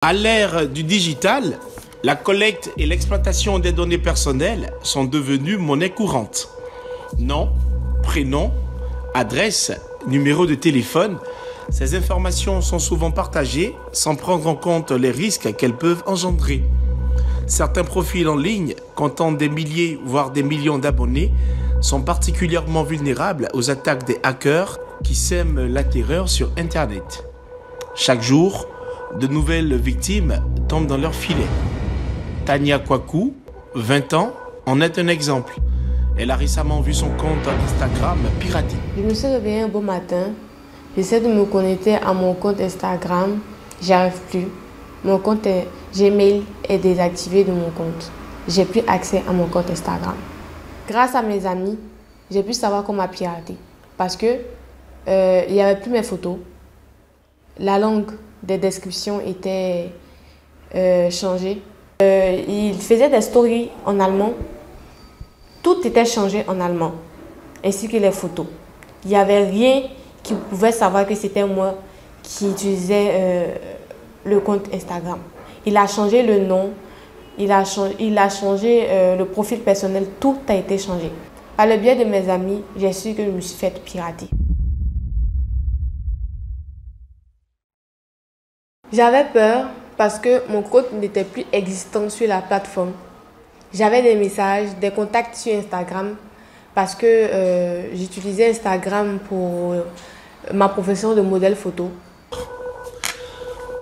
À l'ère du digital, la collecte et l'exploitation des données personnelles sont devenues monnaie courante. Nom, prénom, adresse, numéro de téléphone, ces informations sont souvent partagées sans prendre en compte les risques qu'elles peuvent engendrer. Certains profils en ligne, comptant des milliers voire des millions d'abonnés, sont particulièrement vulnérables aux attaques des hackers qui sèment la terreur sur Internet. Chaque jour, de nouvelles victimes tombent dans leur filet. Tania Kwaku, 20 ans, en est un exemple. Elle a récemment vu son compte Instagram piraté. Je me suis réveillée un beau matin. J'essaie de me connecter à mon compte Instagram. J'y arrive plus. Mon compte Gmail est désactivé de mon compte. J'ai plus accès à mon compte Instagram. Grâce à mes amis, j'ai pu savoir qu'on m'a piraté. Parce que il n'y avait plus mes photos. La langue des descriptions était changée. Il faisait des stories en allemand. Tout était changé en allemand, ainsi que les photos. Il n'y avait rien qui pouvait savoir que c'était moi qui utilisais le compte Instagram. Il a changé le nom, il a changé le profil personnel, tout a été changé. Par le biais de mes amis, j'ai su que je me suis fait pirater. J'avais peur parce que mon compte n'était plus existant sur la plateforme. J'avais des messages, des contacts sur Instagram parce que j'utilisais Instagram pour ma profession de modèle photo.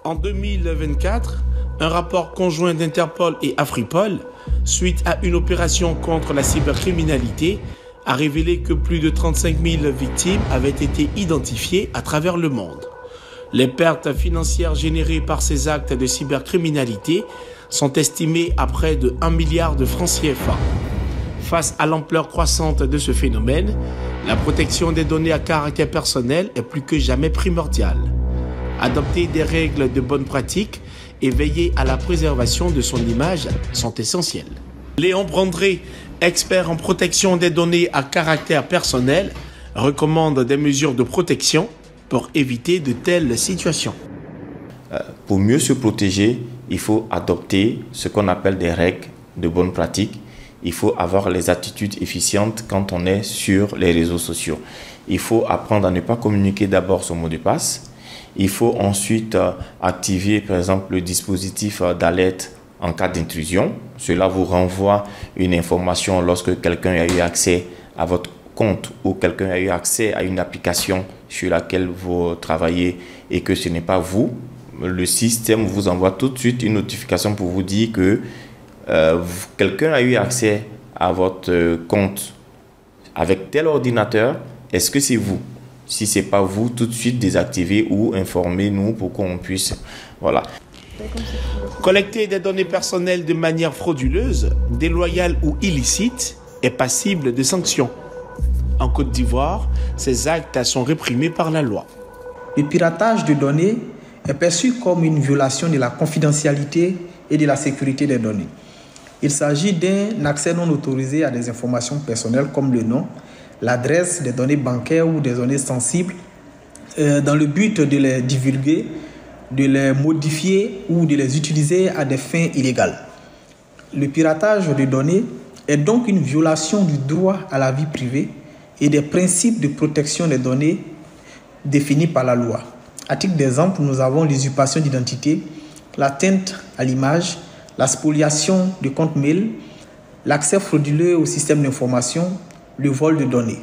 En 2024, un rapport conjoint d'Interpol et Afripol, suite à une opération contre la cybercriminalité, a révélé que plus de 35 000 victimes avaient été identifiées à travers le monde. Les pertes financières générées par ces actes de cybercriminalité sont estimées à près de 1 milliard de francs CFA. Face à l'ampleur croissante de ce phénomène, la protection des données à caractère personnel est plus que jamais primordiale. Adopter des règles de bonne pratique et veiller à la préservation de son image sont essentiels. Léon Brandré, expert en protection des données à caractère personnel, recommande des mesures de protection pour éviter de telles situations. Pour mieux se protéger, il faut adopter ce qu'on appelle des règles de bonne pratique. Il faut avoir les attitudes efficientes quand on est sur les réseaux sociaux. Il faut apprendre à ne pas communiquer d'abord son mot de passe. Il faut ensuite activer par exemple le dispositif d'alerte en cas d'intrusion. Cela vous renvoie une information lorsque quelqu'un a eu accès à votre compte ou quelqu'un a eu accès à une application sur laquelle vous travaillez et que ce n'est pas vous. Le système vous envoie tout de suite une notification pour vous dire que quelqu'un a eu accès à votre compte avec tel ordinateur. Est-ce que c'est vous? Si ce n'est pas vous, tout de suite désactivez ou informez-nous pour qu'on puisse... Voilà. Collecter des données personnelles de manière frauduleuse, déloyale ou illicite est passible de sanctions. En Côte d'Ivoire, ces actes sont réprimés par la loi. Le piratage de données est perçu comme une violation de la confidentialité et de la sécurité des données. Il s'agit d'un accès non autorisé à des informations personnelles comme le nom, l'adresse, des données bancaires ou des données sensibles dans le but de les divulguer, de les modifier ou de les utiliser à des fins illégales. Le piratage de données est donc une violation du droit à la vie privée et des principes de protection des données définis par la loi. À titre d'exemple, nous avons l'usurpation d'identité, l'atteinte à l'image, la spoliation de comptes mail, l'accès frauduleux au système d'information, le vol de données.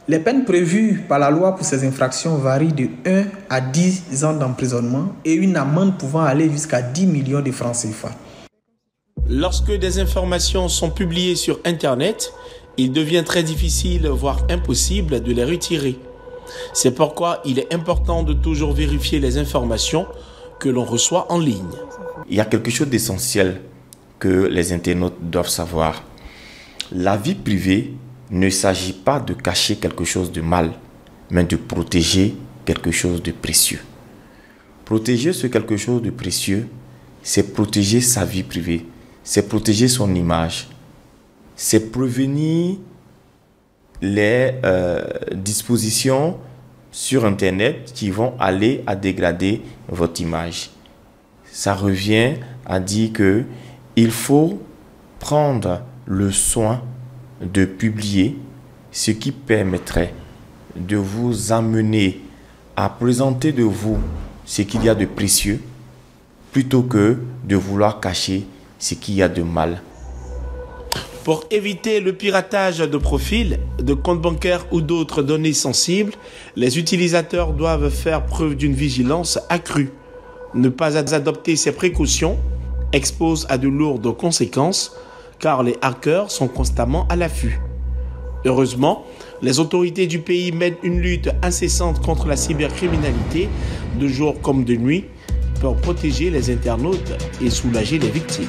Les peines prévues par la loi pour ces infractions varient de 1 à 10 ans d'emprisonnement et une amende pouvant aller jusqu'à 10 millions de francs CFA. Lorsque des informations sont publiées sur Internet, il devient très difficile, voire impossible, de les retirer. C'est pourquoi il est important de toujours vérifier les informations que l'on reçoit en ligne. Il y a quelque chose d'essentiel que les internautes doivent savoir. La vie privée ne s'agit pas de cacher quelque chose de mal, mais de protéger quelque chose de précieux. Protéger ce quelque chose de précieux, c'est protéger sa vie privée, c'est protéger son image, c'est prévenir les dispositions sur Internet qui vont aller à dégrader votre image. ça revient à dire que il faut prendre le soin de publier ce qui permettrait de vous amener à présenter de vous ce qu'il y a de précieux plutôt que de vouloir cacher ce qu'il y a de mal. Pour éviter le piratage de profils, de comptes bancaires ou d'autres données sensibles, les utilisateurs doivent faire preuve d'une vigilance accrue. Ne pas adopter ces précautions expose à de lourdes conséquences car les hackers sont constamment à l'affût. Heureusement, les autorités du pays mènent une lutte incessante contre la cybercriminalité, de jour comme de nuit, pour protéger les internautes et soulager les victimes.